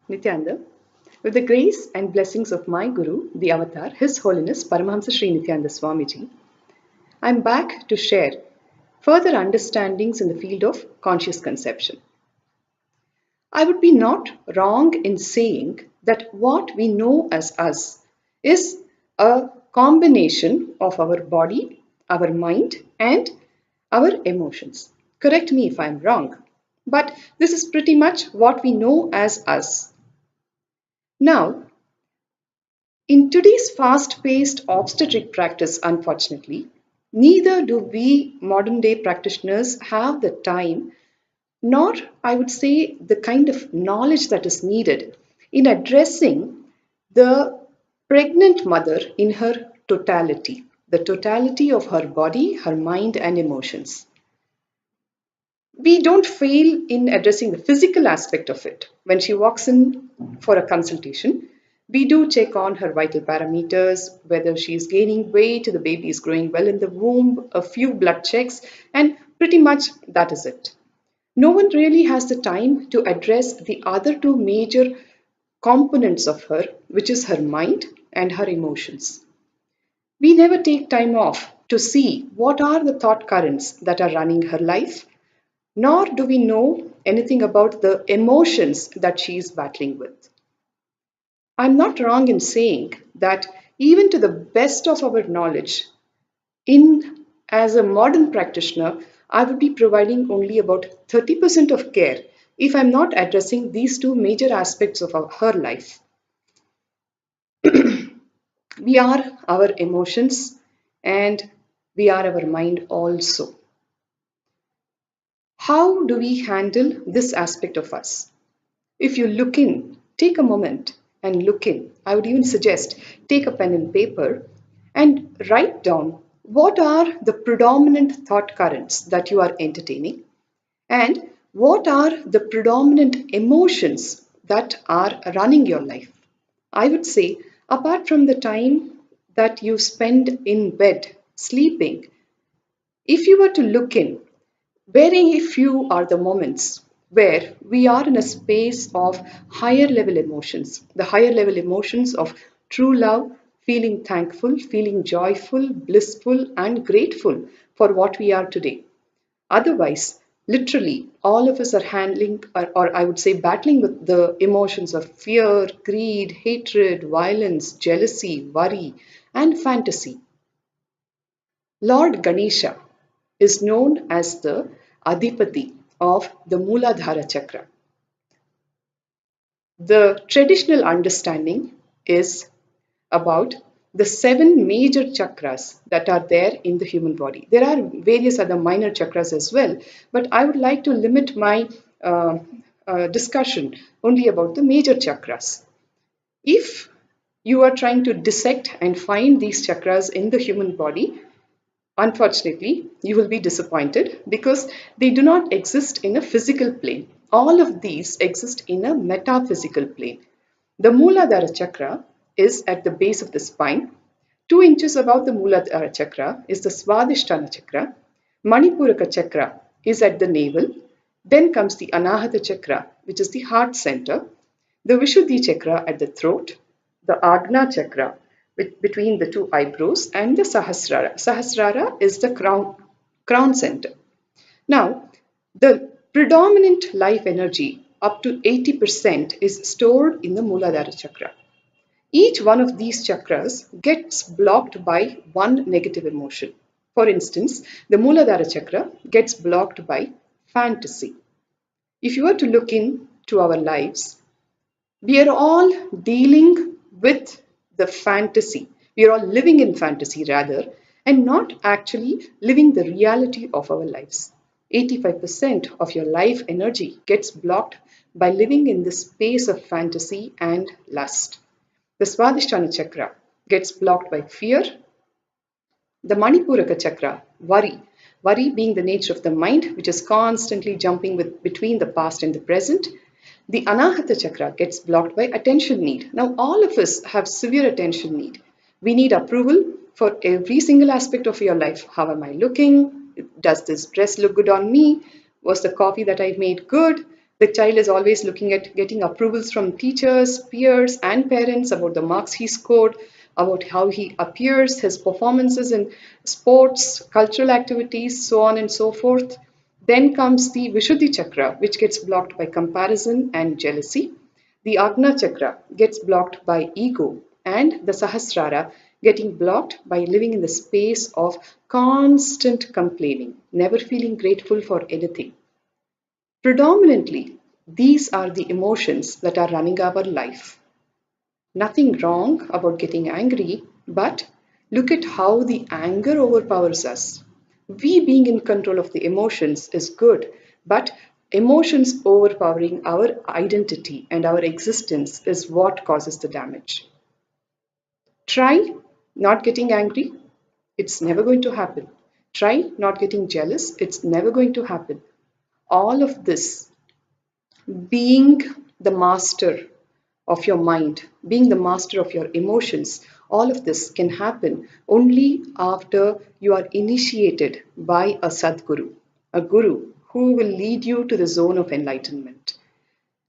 Nityananda, with the grace and blessings of my Guru, the Avatar, His Holiness Paramahamsa Sri Nityananda Swamiji, I am back to share further understandings in the field of conscious conception. I would be not wrong in saying that what we know as us is a combination of our body, our mind, and our emotions. Correct me if I'm wrong, but this is pretty much what we know as us. Now, in today's fast paced obstetric practice, unfortunately, neither do we modern day practitioners have the time, nor I would say the kind of knowledge that is needed in addressing the pregnant mother in her totality, the totality of her body, her mind, and emotions. We don't fail in addressing the physical aspect of it. When she walks in for a consultation, we do check on her vital parameters, whether she is gaining weight, the baby is growing well in the womb, a few blood checks, and pretty much that is it. No one really has the time to address the other two major components of her, which is her mind and her emotions. We never take time off to see what are the thought currents that are running her life, nor do we know anything about the emotions that she is battling with. I'm not wrong in saying that even to the best of our knowledge, in as a modern practitioner, I would be providing only about 30% of care if I'm not addressing these two major aspects of her life. We are our emotions and we are our mind also. How do we handle this aspect of us? If you look in, take a moment and look in. I would even suggest take a pen and paper and write down what are the predominant thought currents that you are entertaining and what are the predominant emotions that are running your life. I would say, apart from the time that you spend in bed sleeping, if you were to look in, very few are the moments where we are in a space of higher level emotions, the higher level emotions of true love, feeling thankful, feeling joyful, blissful, and grateful for what we are today. Otherwise, literally, all of us are handling, or I would say, battling with the emotions of fear, greed, hatred, violence, jealousy, worry, and fantasy. Lord Ganesha is known as the Adipati of the Mooladhara Chakra. The traditional understanding is about the seven major chakras that are there in the human body. There are various other minor chakras as well, but I would like to limit my discussion only about the major chakras. If you are trying to dissect and find these chakras in the human body, unfortunately, you will be disappointed because they do not exist in a physical plane. All of these exist in a metaphysical plane. The Mooladhara chakra is at the base of the spine. 2 inches above the Mooladhara chakra is the Swadhisthana chakra. Manipuraka chakra is at the navel. Then comes the Anahata chakra, which is the heart center. The Vishuddhi chakra at the throat. The Agna chakra between the two eyebrows, and the Sahasrara. Sahasrara is the crown center. Now, the predominant life energy, up to 80%, is stored in the Mooladhara chakra. Each one of these chakras gets blocked by one negative emotion. For instance, the Mooladhara chakra gets blocked by fantasy. If you were to look into our lives, we are all dealing with the fantasy. We are all living in fantasy rather, and not actually living the reality of our lives. 85% of your life energy gets blocked by living in the space of fantasy and lust. The Swadhisthana chakra gets blocked by fear. The Manipuraka chakra, worry. Worry being the nature of the mind, which is constantly jumping between the past and the present. The Anahata chakra gets blocked by attention need. Now, all of us have severe attention need. We need approval for every single aspect of your life. How am I looking? Does this dress look good on me? Was the coffee that I made good? The child is always looking at getting approvals from teachers, peers, and parents about the marks he scored, about how he appears, his performances in sports, cultural activities, so on and so forth. Then comes the Vishuddhi Chakra, which gets blocked by comparison and jealousy. The Agna Chakra gets blocked by ego, and the Sahasrara getting blocked by living in the space of constant complaining, never feeling grateful for anything. Predominantly, these are the emotions that are running our life. Nothing wrong about getting angry, but look at how the anger overpowers us. We being in control of the emotions is good, but emotions overpowering our identity and our existence is what causes the damage. Try not getting angry, it's never going to happen. Try not getting jealous, it's never going to happen. All of this, being the master of your mind, being the master of your emotions, all of this can happen only after you are initiated by a Sadguru, a guru who will lead you to the zone of enlightenment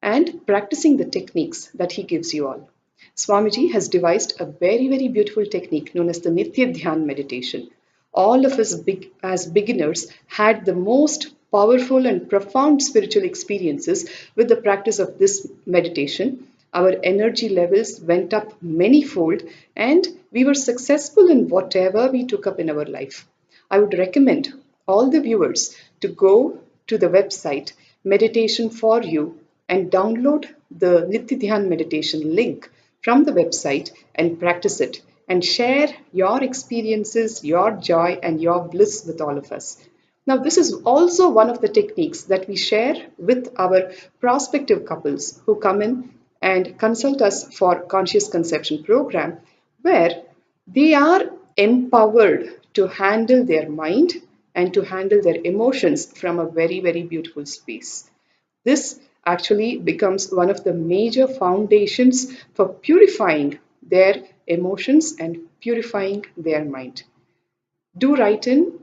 and practicing the techniques that he gives you all. Swamiji has devised a very, very beautiful technique known as the Nitya Dhyan meditation. All of us as beginners had the most powerful and profound spiritual experiences with the practice of this meditation. Our energy levels went up manyfold and we were successful in whatever we took up in our life. I would recommend all the viewers to go to the website Meditation for You and download the Nitya Dhyan meditation link from the website and practice it and share your experiences, your joy, and your bliss with all of us. Now, this is also one of the techniques that we share with our prospective couples who come in and consult us for Conscious Conception program, where they are empowered to handle their mind and to handle their emotions from a very, very beautiful space. This actually becomes one of the major foundations for purifying their emotions and purifying their mind. Do write in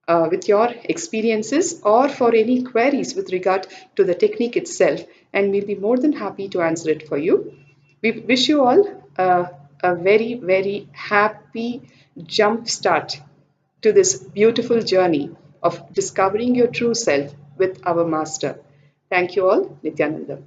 with your experiences or for any queries with regard to the technique itself, and we'll be more than happy to answer it for you. We wish you all a very, very happy jump start to this beautiful journey of discovering your true self with our master. Thank you all, Nityananda.